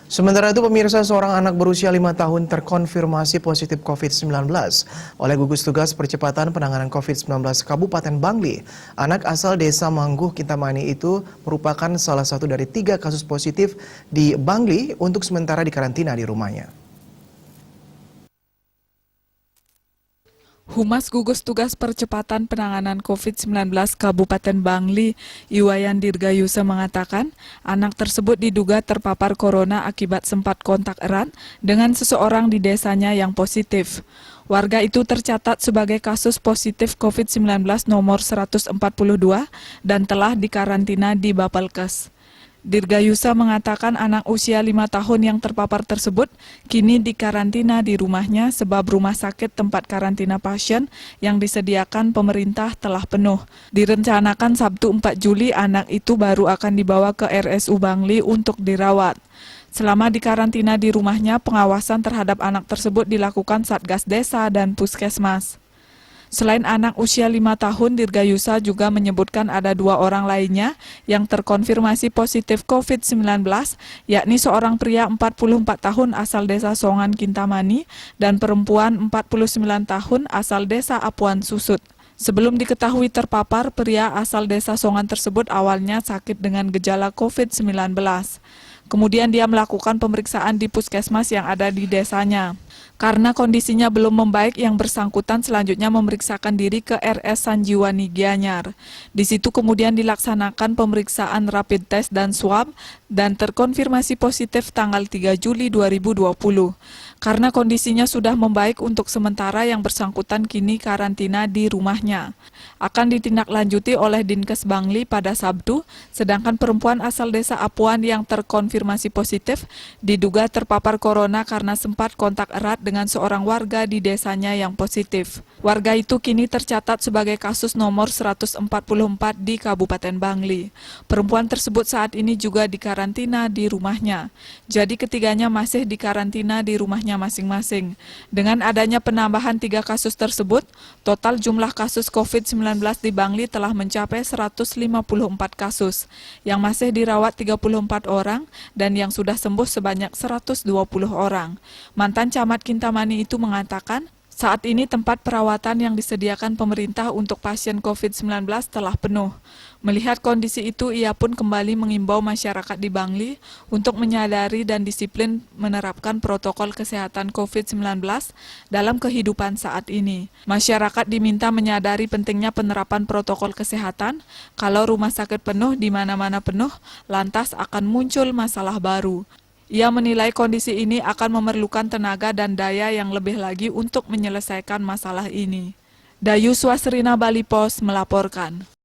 Sementara itu, pemirsa, seorang anak berusia 5 tahun terkonfirmasi positif COVID-19 oleh gugus tugas percepatan penanganan COVID-19 Kabupaten Bangli. Anak asal desa Mangguh Kintamani itu merupakan salah satu dari 3 kasus positif di Bangli untuk sementara dikarantina di rumahnya. Humas Gugus Tugas Percepatan Penanganan COVID-19 Kabupaten Bangli, Iwayan Dirgayusa mengatakan, anak tersebut diduga terpapar corona akibat sempat kontak erat dengan seseorang di desanya yang positif. Warga itu tercatat sebagai kasus positif COVID-19 nomor 142 dan telah dikarantina di Bapelkes. Dirgayusa mengatakan anak usia 5 tahun yang terpapar tersebut kini dikarantina di rumahnya sebab rumah sakit tempat karantina pasien yang disediakan pemerintah telah penuh. Direncanakan Sabtu 4 Juli anak itu baru akan dibawa ke RSU Bangli untuk dirawat. Selama dikarantina di rumahnya, pengawasan terhadap anak tersebut dilakukan Satgas Desa dan Puskesmas. Selain anak usia 5 tahun, Dirgayusa juga menyebutkan ada 2 orang lainnya yang terkonfirmasi positif COVID-19, yakni seorang pria 44 tahun asal desa Songan Kintamani dan perempuan 49 tahun asal desa Apuan Susut. Sebelum diketahui terpapar, pria asal desa Songan tersebut awalnya sakit dengan gejala COVID-19. Kemudian dia melakukan pemeriksaan di puskesmas yang ada di desanya. Karena kondisinya belum membaik, yang bersangkutan selanjutnya memeriksakan diri ke RS Sanjiwani Gianyar. Di situ kemudian dilaksanakan pemeriksaan rapid test dan swab dan terkonfirmasi positif tanggal 3 Juli 2020. Karena kondisinya sudah membaik, untuk sementara yang bersangkutan kini karantina di rumahnya. Akan ditindaklanjuti oleh Dinkes Bangli pada Sabtu, sedangkan perempuan asal desa Apuan yang terkonfirmasi positif diduga terpapar corona karena sempat kontak erat dengan seorang warga di desanya yang positif. Warga itu kini tercatat sebagai kasus nomor 144 di Kabupaten Bangli. Perempuan tersebut saat ini juga dikarantina di rumahnya. Jadi ketiganya masih dikarantina di rumahnya masing-masing. Dengan adanya penambahan 3 kasus tersebut, total jumlah kasus COVID-19 di Bangli telah mencapai 154 kasus, yang masih dirawat 34 orang dan yang sudah sembuh sebanyak 120 orang. Mantan Camat Kintamani itu mengatakan, saat ini tempat perawatan yang disediakan pemerintah untuk pasien COVID-19 telah penuh. Melihat kondisi itu, ia pun kembali mengimbau masyarakat di Bangli untuk menyadari dan disiplin menerapkan protokol kesehatan COVID-19 dalam kehidupan saat ini. Masyarakat diminta menyadari pentingnya penerapan protokol kesehatan. Kalau rumah sakit penuh, di mana-mana penuh, lantas akan muncul masalah baru. Ia menilai kondisi ini akan memerlukan tenaga dan daya yang lebih lagi untuk menyelesaikan masalah ini. Dayu Swasrina Bali Pos melaporkan.